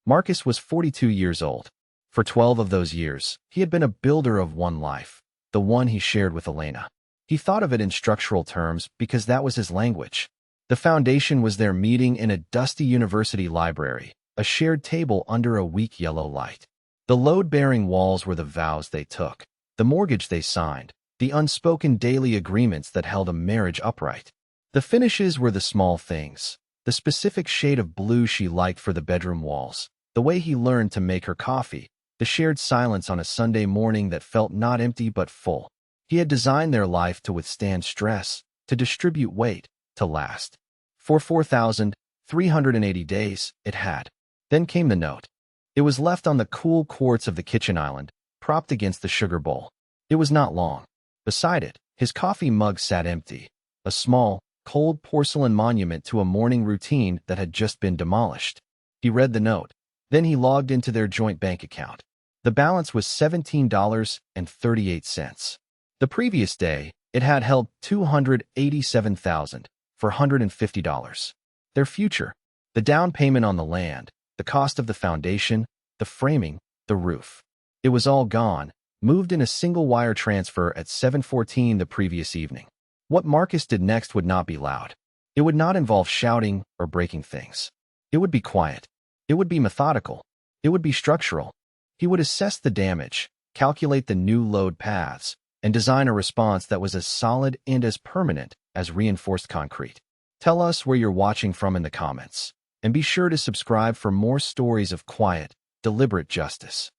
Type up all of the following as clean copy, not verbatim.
Marcus was 42 years old. For 12 of those years, he had been a builder of one life, the one he shared with Elena. He thought of it in structural terms because that was his language. The foundation was their meeting in a dusty university library, a shared table under a weak yellow light. The load-bearing walls were the vows they took, the mortgage they signed, the unspoken daily agreements that held a marriage upright. The finishes were the small things, the specific shade of blue she liked for the bedroom walls, the way he learned to make her coffee, the shared silence on a Sunday morning that felt not empty but full. He had designed their life to withstand stress, to distribute weight, to last. For 4,380 days, it had. Then came the note. It was left on the cool quartz of the kitchen island, propped against the sugar bowl. It was not long. Beside it, his coffee mug sat empty, a small, cold porcelain monument to a morning routine that had just been demolished. He read the note. Then he logged into their joint bank account. The balance was $17.38. The previous day, it had held $287,450. Their future, the down payment on the land, the cost of the foundation, the framing, the roof. It was all gone, moved in a single wire transfer at 7:14 the previous evening. What Marcus did next would not be loud. It would not involve shouting or breaking things. It would be quiet. It would be methodical. It would be structural. He would assess the damage, calculate the new load paths, and design a response that was as solid and as permanent as reinforced concrete. Tell us where you're watching from in the comments, and be sure to subscribe for more stories of quiet, deliberate justice.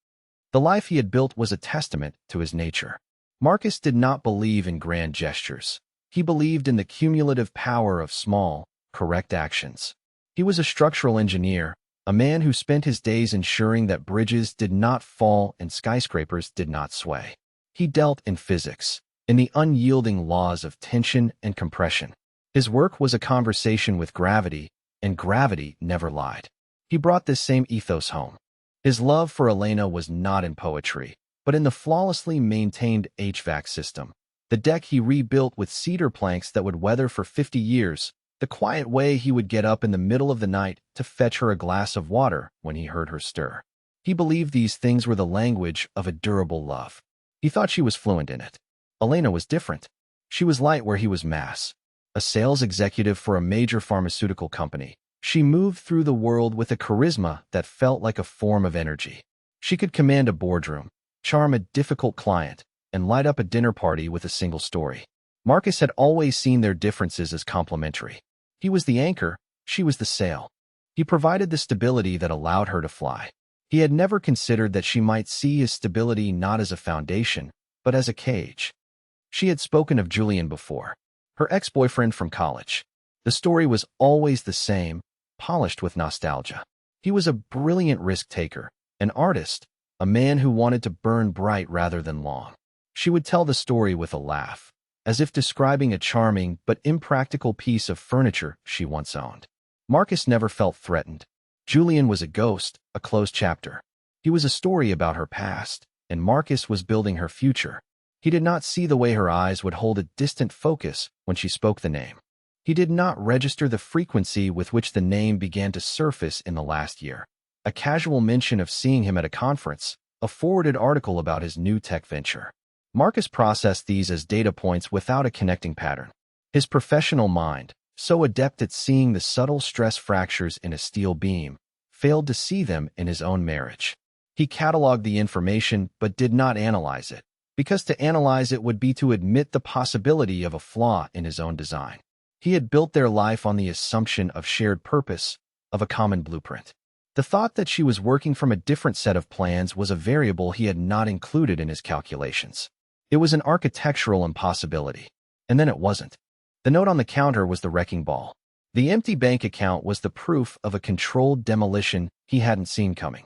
The life he had built was a testament to his nature. Marcus did not believe in grand gestures. He believed in the cumulative power of small, correct actions. He was a structural engineer, a man who spent his days ensuring that bridges did not fall and skyscrapers did not sway. He dealt in physics, in the unyielding laws of tension and compression. His work was a conversation with gravity, and gravity never lied. He brought this same ethos home. His love for Elena was not in poetry, but in the flawlessly maintained HVAC system. The deck he rebuilt with cedar planks that would weather for 50 years, the quiet way he would get up in the middle of the night to fetch her a glass of water when he heard her stir. He believed these things were the language of a durable love. He thought she was fluent in it. Elena was different. She was light where he was mass. A sales executive for a major pharmaceutical company, she moved through the world with a charisma that felt like a form of energy. She could command a boardroom, charm a difficult client, and light up a dinner party with a single story. Marcus had always seen their differences as complementary. He was the anchor, she was the sail. He provided the stability that allowed her to fly. He had never considered that she might see his stability not as a foundation, but as a cage. She had spoken of Julian before, her ex-boyfriend from college. The story was always the same, polished with nostalgia. He was a brilliant risk-taker, an artist, a man who wanted to burn bright rather than long. She would tell the story with a laugh, as if describing a charming but impractical piece of furniture she once owned. Marcus never felt threatened. Julian was a ghost, a closed chapter. He was a story about her past, and Marcus was building her future. He did not see the way her eyes would hold a distant focus when she spoke the name. He did not register the frequency with which the name began to surface in the last year. A casual mention of seeing him at a conference, a forwarded article about his new tech venture. Marcus processed these as data points without a connecting pattern. His professional mind, so adept at seeing the subtle stress fractures in a steel beam, failed to see them in his own marriage. He cataloged the information but did not analyze it, because to analyze it would be to admit the possibility of a flaw in his own design. He had built their life on the assumption of shared purpose, of a common blueprint. The thought that she was working from a different set of plans was a variable he had not included in his calculations. It was an architectural impossibility. And then it wasn't. The note on the counter was the wrecking ball. The empty bank account was the proof of a controlled demolition he hadn't seen coming.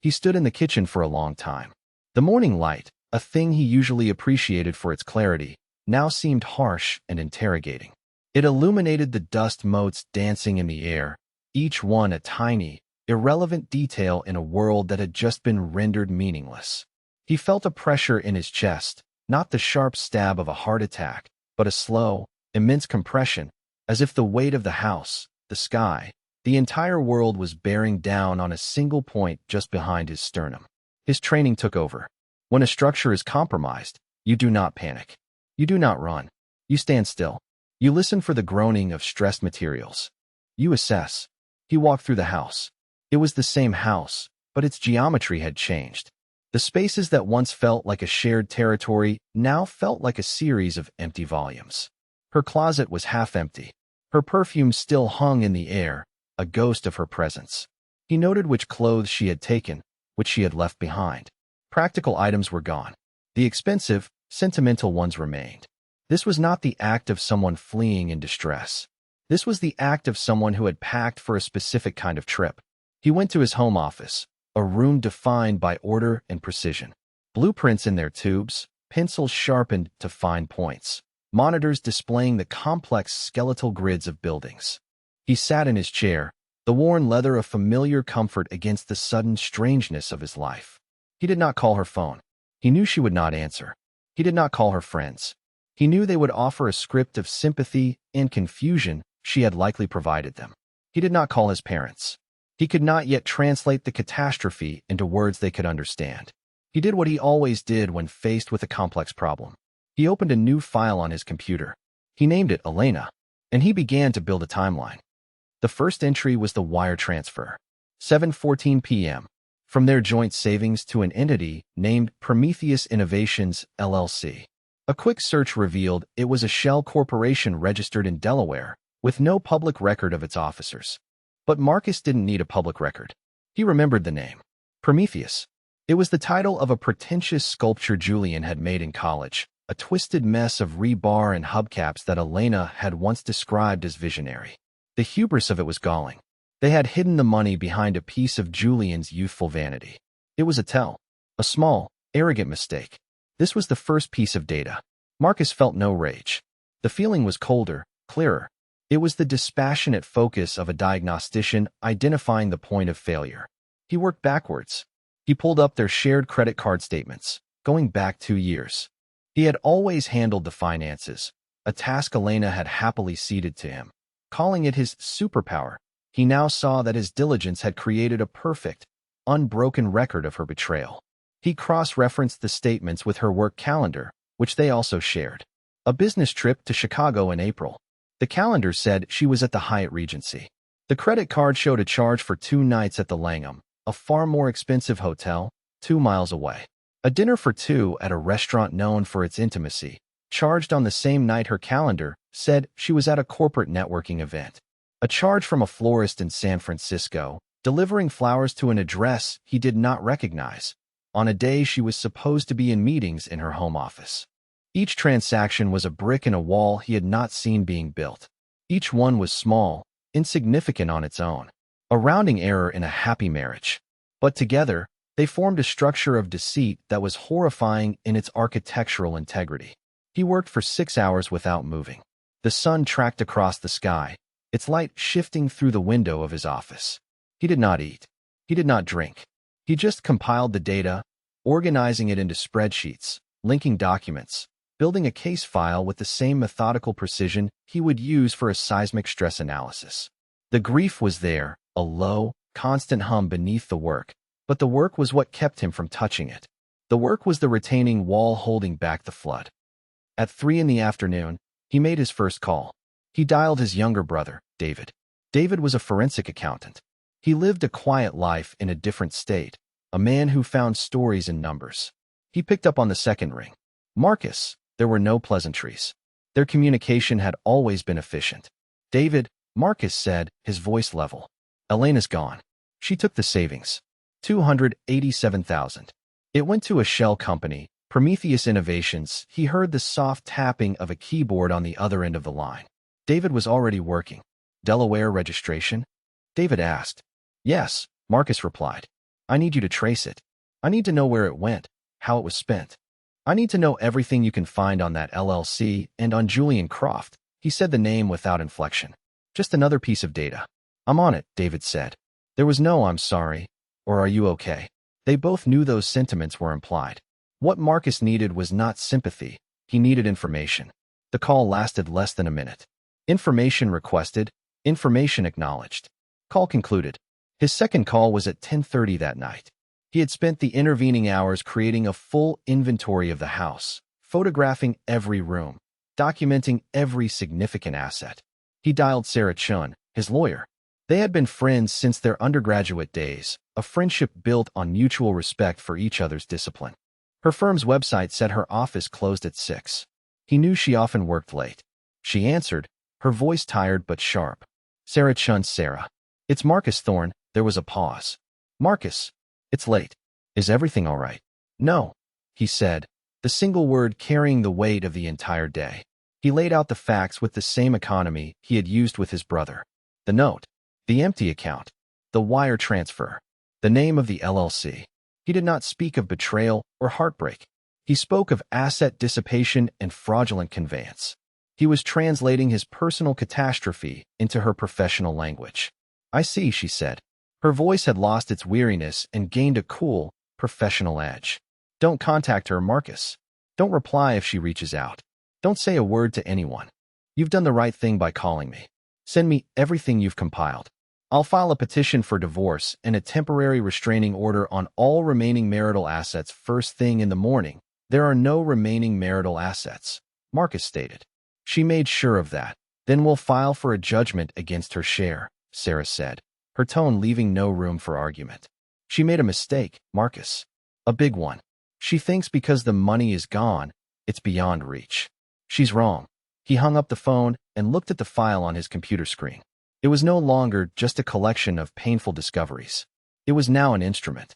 He stood in the kitchen for a long time. The morning light, a thing he usually appreciated for its clarity, now seemed harsh and interrogating. It illuminated the dust motes dancing in the air, each one a tiny, irrelevant detail in a world that had just been rendered meaningless. He felt a pressure in his chest, not the sharp stab of a heart attack, but a slow, immense compression, as if the weight of the house, the sky, The entire world was bearing down on a single point just behind his sternum. His training took over. When a structure is compromised, you do not panic. You do not run. You stand still. You listen for the groaning of stressed materials. You assess. He walked through the house. It was the same house, but its geometry had changed. The spaces that once felt like a shared territory now felt like a series of empty volumes. Her closet was half empty. Her perfume still hung in the air, a ghost of her presence. He noted which clothes she had taken, which she had left behind. Practical items were gone. The expensive, sentimental ones remained. This was not the act of someone fleeing in distress. This was the act of someone who had packed for a specific kind of trip. He went to his home office, a room defined by order and precision. Blueprints in their tubes, pencils sharpened to fine points, monitors displaying the complex skeletal grids of buildings. He sat in his chair, the worn leather a familiar comfort against the sudden strangeness of his life. He did not call her phone. He knew she would not answer. He did not call her friends. He knew they would offer a script of sympathy and confusion she had likely provided them. He did not call his parents. He could not yet translate the catastrophe into words they could understand. He did what he always did when faced with a complex problem. He opened a new file on his computer. He named it Elena, and he began to build a timeline. The first entry was the wire transfer. 7:14 p.m. from their joint savings to an entity named Prometheus Innovations, LLC. A quick search revealed it was a shell corporation registered in Delaware, with no public record of its officers. But Marcus didn't need a public record. He remembered the name. Prometheus. It was the title of a pretentious sculpture Julian had made in college, a twisted mess of rebar and hubcaps that Elena had once described as visionary. The hubris of it was galling. They had hidden the money behind a piece of Julian's youthful vanity. It was a tell. A small, arrogant mistake. This was the first piece of data. Marcus felt no rage. The feeling was colder, clearer. It was the dispassionate focus of a diagnostician identifying the point of failure. He worked backwards. He pulled up their shared credit card statements, going back 2 years. He had always handled the finances, a task Elena had happily ceded to him. Calling it his superpower, he now saw that his diligence had created a perfect, unbroken record of her betrayal. He cross-referenced the statements with her work calendar, which they also shared. A business trip to Chicago in April. The calendar said she was at the Hyatt Regency. The credit card showed a charge for 2 nights at the Langham, a far more expensive hotel, 2 miles away. A dinner for 2 at a restaurant known for its intimacy, charged on the same night. Her calendar said she was at a corporate networking event. A charge from a florist in San Francisco, delivering flowers to an address he did not recognize, on a day she was supposed to be in meetings in her home office. Each transaction was a brick in a wall he had not seen being built. Each one was small, insignificant on its own, a rounding error in a happy marriage. But together, they formed a structure of deceit that was horrifying in its architectural integrity. He worked for 6 hours without moving. The sun tracked across the sky, its light shifting through the window of his office. He did not eat. He did not drink. He just compiled the data, organizing it into spreadsheets, linking documents, building a case file with the same methodical precision he would use for a seismic stress analysis. The grief was there, a low, constant hum beneath the work, but the work was what kept him from touching it. The work was the retaining wall holding back the flood. At 3 in the afternoon, he made his first call. He dialed his younger brother, David. David was a forensic accountant. He lived a quiet life in a different state, a man who found stories in numbers. He picked up on the second ring. Marcus. There were no pleasantries. Their communication had always been efficient. David, Marcus said, his voice level. Elena's gone. She took the savings. $287,000. It went to a shell company, Prometheus Innovations. He heard the soft tapping of a keyboard on the other end of the line. David was already working. Delaware registration? David asked. Yes, Marcus replied. I need you to trace it. I need to know where it went, how it was spent. I need to know everything you can find on that LLC and on Julian Croft. He said the name without inflection. Just another piece of data. I'm on it, David said. There was no I'm sorry, or are you okay? They both knew those sentiments were implied. What Marcus needed was not sympathy. He needed information. The call lasted less than a minute. Information requested, information acknowledged. Call concluded. His second call was at 10:30 that night. He had spent the intervening hours creating a full inventory of the house, photographing every room, documenting every significant asset. He dialed Sarah Chun, his lawyer. They had been friends since their undergraduate days, a friendship built on mutual respect for each other's discipline. Her firm's website said her office closed at 6. He knew she often worked late. She answered, her voice tired but sharp. Sarah Chun. Sarah. It's Marcus Thorne. There was a pause. Marcus. It's late. Is everything all right? No, he said, the single word carrying the weight of the entire day. He laid out the facts with the same economy he had used with his brother. The note, the empty account, the wire transfer, the name of the LLC. He did not speak of betrayal or heartbreak. He spoke of asset dissipation and fraudulent conveyance. He was translating his personal catastrophe into her professional language. I see, she said. Her voice had lost its weariness and gained a cool, professional edge. Don't contact her, Marcus. Don't reply if she reaches out. Don't say a word to anyone. You've done the right thing by calling me. Send me everything you've compiled. I'll file a petition for divorce and a temporary restraining order on all remaining marital assets first thing in the morning. There are no remaining marital assets, Marcus stated. She made sure of that. Then we'll file for a judgment against her share, Sarah said, her tone leaving no room for argument. She made a mistake, Marcus. A big one. She thinks because the money is gone, it's beyond reach. She's wrong. He hung up the phone and looked at the file on his computer screen. It was no longer just a collection of painful discoveries. It was now an instrument.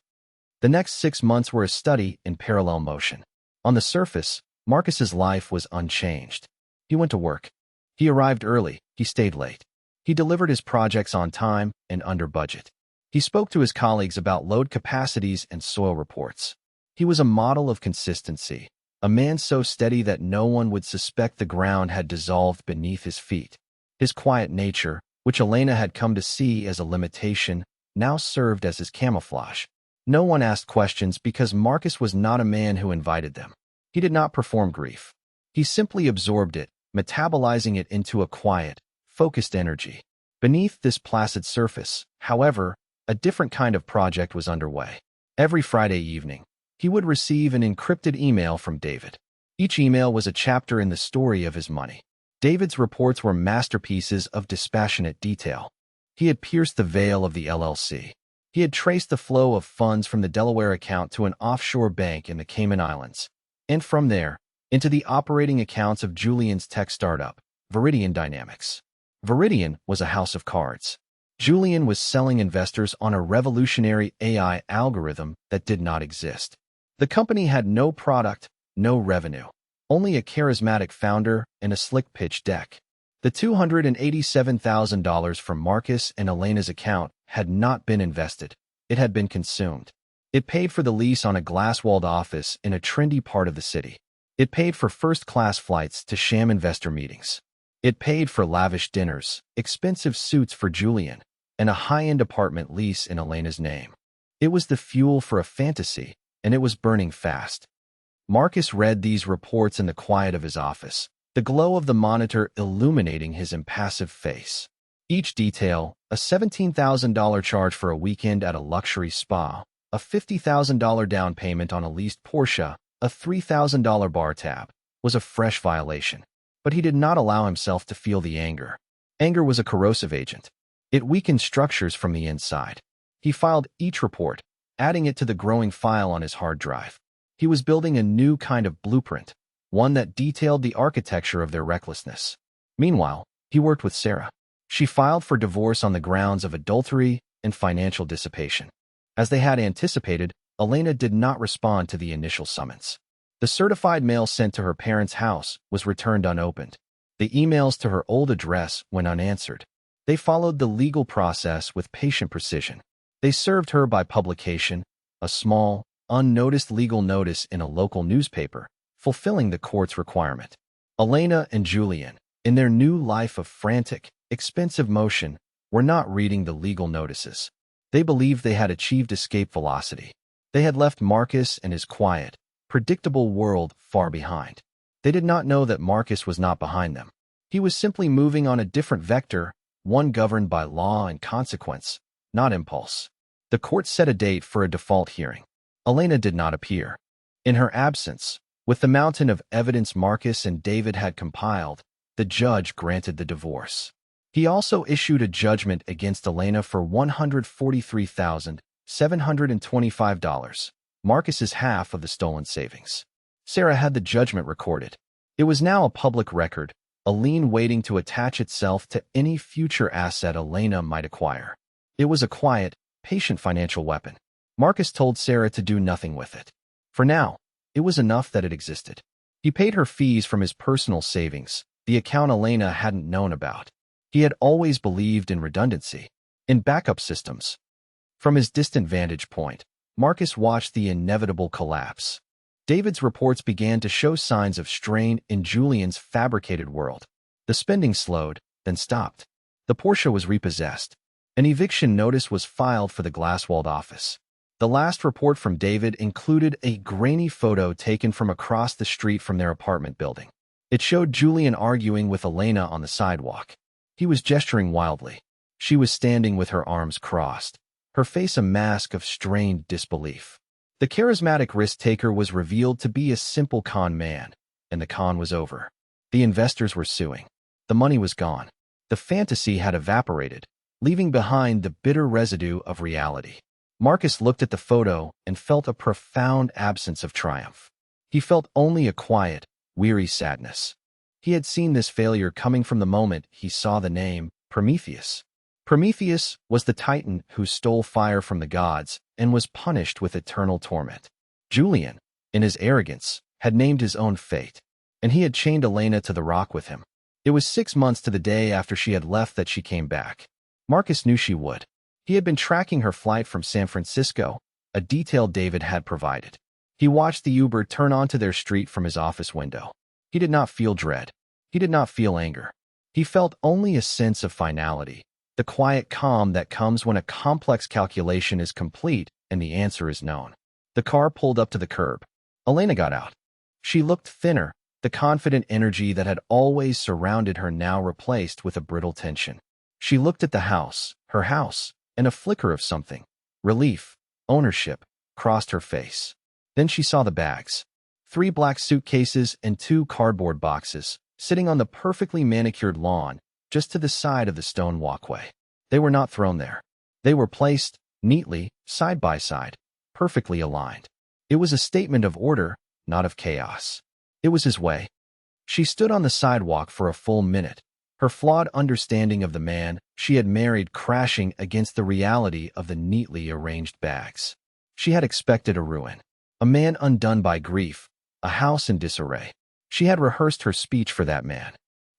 The next 6 months were a study in parallel motion. On the surface, Marcus's life was unchanged. He went to work. He arrived early. He stayed late. He delivered his projects on time and under budget. He spoke to his colleagues about load capacities and soil reports. He was a model of consistency, a man so steady that no one would suspect the ground had dissolved beneath his feet. His quiet nature, which Elena had come to see as a limitation, now served as his camouflage. No one asked questions because Marcus was not a man who invited them. He did not perform grief. He simply absorbed it, metabolizing it into a quiet, focused energy. Beneath this placid surface, however, a different kind of project was underway. Every Friday evening, he would receive an encrypted email from David. Each email was a chapter in the story of his money. David's reports were masterpieces of dispassionate detail. He had pierced the veil of the LLC. He had traced the flow of funds from the Delaware account to an offshore bank in the Cayman Islands, and from there, into the operating accounts of Julian's tech startup, Viridian Dynamics. Viridian was a house of cards. Julian was selling investors on a revolutionary AI algorithm that did not exist. The company had no product, no revenue. Only a charismatic founder and a slick pitch deck. The $287,000 from Marcus and Elena's account had not been invested. It had been consumed. It paid for the lease on a glass-walled office in a trendy part of the city. It paid for first-class flights to sham investor meetings. It paid for lavish dinners, expensive suits for Julian, and a high-end apartment lease in Elena's name. It was the fuel for a fantasy, and it was burning fast. Marcus read these reports in the quiet of his office, the glow of the monitor illuminating his impassive face. Each detail, a $17,000 charge for a weekend at a luxury spa, a $50,000 down payment on a leased Porsche, a $3,000 bar tab, was a fresh violation. But he did not allow himself to feel the anger. Anger was a corrosive agent. It weakened structures from the inside. He filed each report, adding it to the growing file on his hard drive. He was building a new kind of blueprint, one that detailed the architecture of their recklessness. Meanwhile, he worked with Sarah. She filed for divorce on the grounds of adultery and financial dissipation. As they had anticipated, Elena did not respond to the initial summons. The certified mail sent to her parents' house was returned unopened. The emails to her old address went unanswered. They followed the legal process with patient precision. They served her by publication, a small, unnoticed legal notice in a local newspaper, fulfilling the court's requirement. Elena and Julian, in their new life of frantic, expensive motion, were not reading the legal notices. They believed they had achieved escape velocity. They had left Marcus and his quiet, predictable world far behind. They did not know that Marcus was not behind them. He was simply moving on a different vector, one governed by law and consequence, not impulse. The court set a date for a default hearing. Elena did not appear. In her absence, with the mountain of evidence Marcus and David had compiled, the judge granted the divorce. He also issued a judgment against Elena for $143,725, Marcus's half of the stolen savings. Sarah had the judgment recorded. It was now a public record, a lien waiting to attach itself to any future asset Elena might acquire. It was a quiet, patient financial weapon. Marcus told Sarah to do nothing with it. For now, it was enough that it existed. He paid her fees from his personal savings, the account Elena hadn't known about. He had always believed in redundancy, in backup systems. From his distant vantage point, Marcus watched the inevitable collapse. David's reports began to show signs of strain in Julian's fabricated world. The spending slowed, then stopped. The Porsche was repossessed. An eviction notice was filed for the glass-walled office. The last report from David included a grainy photo taken from across the street from their apartment building. It showed Julian arguing with Elena on the sidewalk. He was gesturing wildly. She was standing with her arms crossed, her face a mask of strained disbelief. The charismatic risk-taker was revealed to be a simple con man, and the con was over. The investors were suing. The money was gone. The fantasy had evaporated, leaving behind the bitter residue of reality. Marcus looked at the photo and felt a profound absence of triumph. He felt only a quiet, weary sadness. He had seen this failure coming from the moment he saw the name Prometheus. Prometheus was the titan who stole fire from the gods and was punished with eternal torment. Julian, in his arrogance, had named his own fate, and he had chained Elena to the rock with him. It was 6 months to the day after she had left that she came back. Marcus knew she would. He had been tracking her flight from San Francisco, a detail David had provided. He watched the Uber turn onto their street from his office window. He did not feel dread. He did not feel anger. He felt only a sense of finality, the quiet calm that comes when a complex calculation is complete and the answer is known. The car pulled up to the curb. Elena got out. She looked thinner, the confident energy that had always surrounded her now replaced with a brittle tension. She looked at the house, her house, and a flicker of something, relief, ownership, crossed her face. Then she saw the bags. 3 black suitcases and 2 cardboard boxes, sitting on the perfectly manicured lawn, just to the side of the stone walkway. They were not thrown there. They were placed, neatly, side by side, perfectly aligned. It was a statement of order, not of chaos. It was his way. She stood on the sidewalk for a full minute, her flawed understanding of the man she had married crashing against the reality of the neatly arranged bags. She had expected a ruin, a man undone by grief, a house in disarray. She had rehearsed her speech for that man,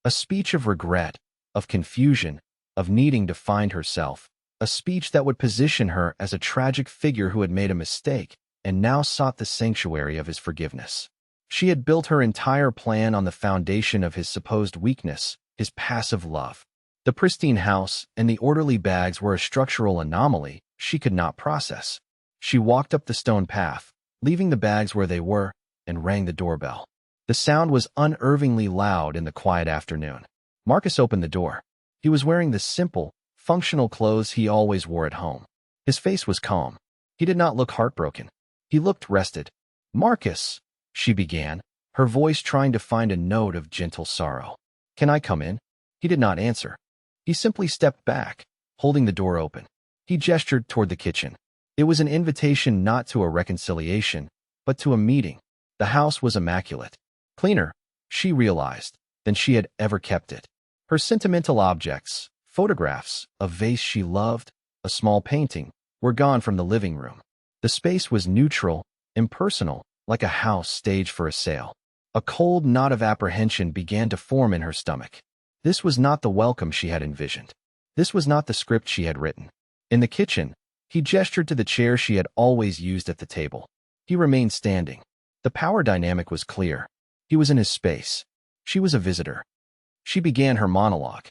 a speech of regret, of confusion, of needing to find herself, a speech that would position her as a tragic figure who had made a mistake and now sought the sanctuary of his forgiveness. She had built her entire plan on the foundation of his supposed weakness, his passive love. The pristine house and the orderly bags were a structural anomaly she could not process. She walked up the stone path, leaving the bags where they were, and rang the doorbell. The sound was unervingly loud in the quiet afternoon. Marcus opened the door. He was wearing the simple, functional clothes he always wore at home. His face was calm. He did not look heartbroken. He looked rested. "Marcus," she began, her voice trying to find a note of gentle sorrow. "Can I come in?" He did not answer. He simply stepped back, holding the door open. He gestured toward the kitchen. It was an invitation not to a reconciliation, but to a meeting. The house was immaculate. Cleaner, she realized, than she had ever kept it. Her sentimental objects, photographs, a vase she loved, a small painting, were gone from the living room. The space was neutral, impersonal, like a house staged for a sale. A cold knot of apprehension began to form in her stomach. This was not the welcome she had envisioned. This was not the script she had written. In the kitchen, he gestured to the chair she had always used at the table. He remained standing. The power dynamic was clear. He was in his space. She was a visitor. She began her monologue.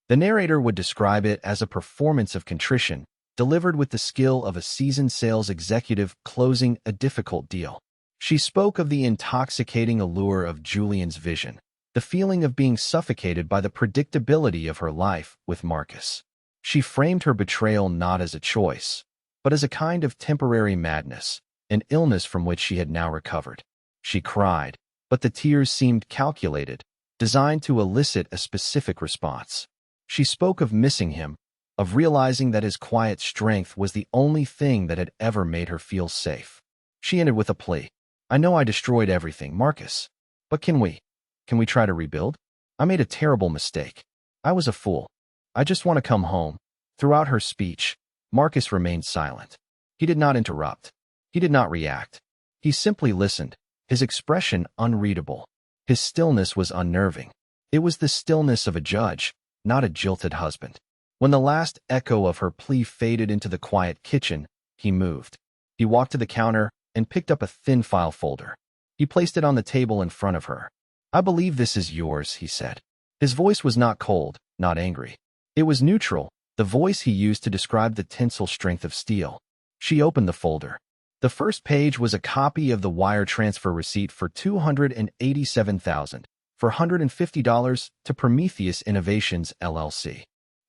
The narrator would describe it as a performance of contrition, delivered with the skill of a seasoned sales executive closing a difficult deal. She spoke of the intoxicating allure of Julian's vision, the feeling of being suffocated by the predictability of her life with Marcus. She framed her betrayal not as a choice, but as a kind of temporary madness, an illness from which she had now recovered. She cried, but the tears seemed calculated, designed to elicit a specific response. She spoke of missing him, of realizing that his quiet strength was the only thing that had ever made her feel safe. She ended with a plea. I know I destroyed everything, Marcus, but can we try to rebuild? I made a terrible mistake. I was a fool. I just want to come home. Throughout her speech, Marcus remained silent. He did not interrupt. He did not react. He simply listened, his expression unreadable. His stillness was unnerving. It was the stillness of a judge, not a jilted husband. When the last echo of her plea faded into the quiet kitchen, he moved. He walked to the counter and picked up a thin file folder. He placed it on the table in front of her. I believe this is yours, he said. His voice was not cold, not angry. It was neutral, the voice he used to describe the tensile strength of steel. She opened the folder. The first page was a copy of the wire transfer receipt for $287,450 to Prometheus Innovations, LLC.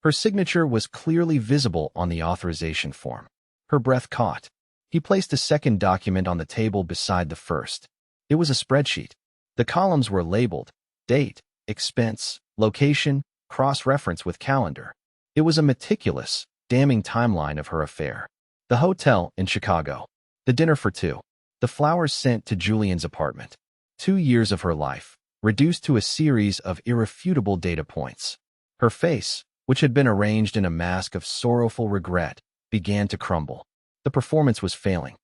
Her signature was clearly visible on the authorization form. Her breath caught. He placed a second document on the table beside the first. It was a spreadsheet. The columns were labeled date, expense, location, cross-reference with calendar. It was a meticulous, damning timeline of her affair. The hotel in Chicago. The dinner for two. The flowers sent to Julian's apartment. 2 years of her life, reduced to a series of irrefutable data points. Her face, which had been arranged in a mask of sorrowful regret, began to crumble. The performance was failing.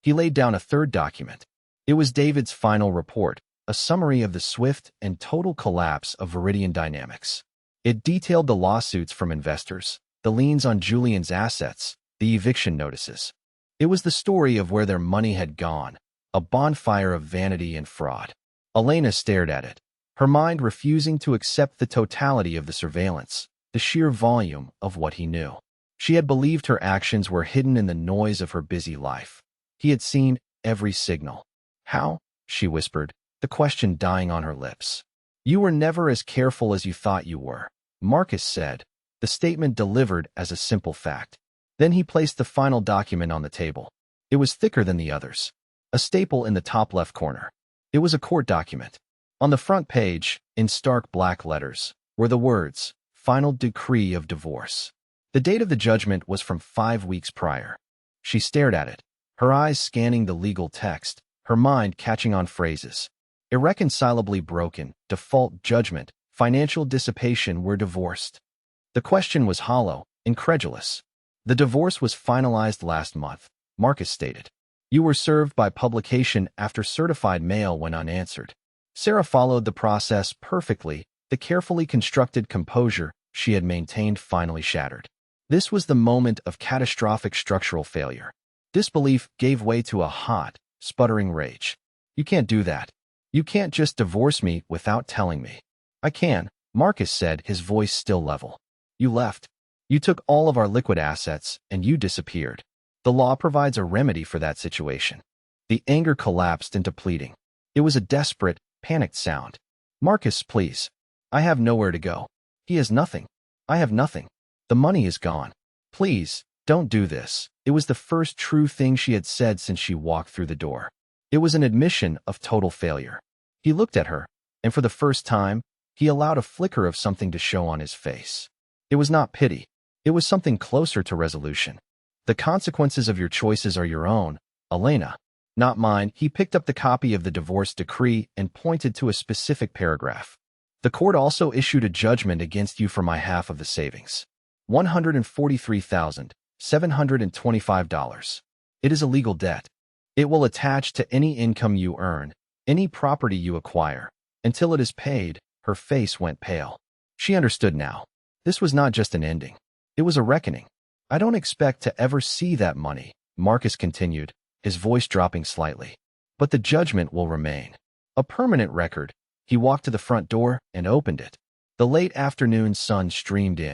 He laid down a third document. It was David's final report, a summary of the swift and total collapse of Viridian Dynamics. It detailed the lawsuits from investors, the liens on Julian's assets, the eviction notices. It was the story of where their money had gone, a bonfire of vanity and fraud. Elena stared at it, her mind refusing to accept the totality of the surveillance, the sheer volume of what he knew. She had believed her actions were hidden in the noise of her busy life. He had seen every signal. How? She whispered, the question dying on her lips. You were never as careful as you thought you were, Marcus said, the statement delivered as a simple fact. Then he placed the final document on the table. It was thicker than the others. A staple in the top left corner. It was a court document. On the front page, in stark black letters, were the words, Final Decree of Divorce. The date of the judgment was from 5 weeks prior. She stared at it, her eyes scanning the legal text, her mind catching on phrases. Irreconcilably broken, default judgment, financial dissipation were divorced. The question was hollow, incredulous. The divorce was finalized last month, Marcus stated. You were served by publication after certified mail when unanswered. Sarah followed the process perfectly, the carefully constructed composure she had maintained finally shattered. This was the moment of catastrophic structural failure. Disbelief gave way to a hot, sputtering rage. You can't do that. You can't just divorce me without telling me. I can, Marcus said, his voice still level. You left. You took all of our liquid assets, and you disappeared. The law provides a remedy for that situation. The anger collapsed into pleading. It was a desperate, panicked sound. Marcus, please. I have nowhere to go. He has nothing. I have nothing. The money is gone. Please, don't do this. It was the first true thing she had said since she walked through the door. It was an admission of total failure. He looked at her, and for the first time, he allowed a flicker of something to show on his face. It was not pity. It was something closer to resolution. The consequences of your choices are your own, Elena, not mine. He picked up the copy of the divorce decree and pointed to a specific paragraph. The court also issued a judgment against you for my half of the savings. $143,725. It is a legal debt. It will attach to any income you earn, any property you acquire. Until it is paid, her face went pale. She understood now. This was not just an ending. It was a reckoning. I don't expect to ever see that money, Marcus continued, his voice dropping slightly. But the judgment will remain. A permanent record. He walked to the front door and opened it. The late afternoon sun streamed in.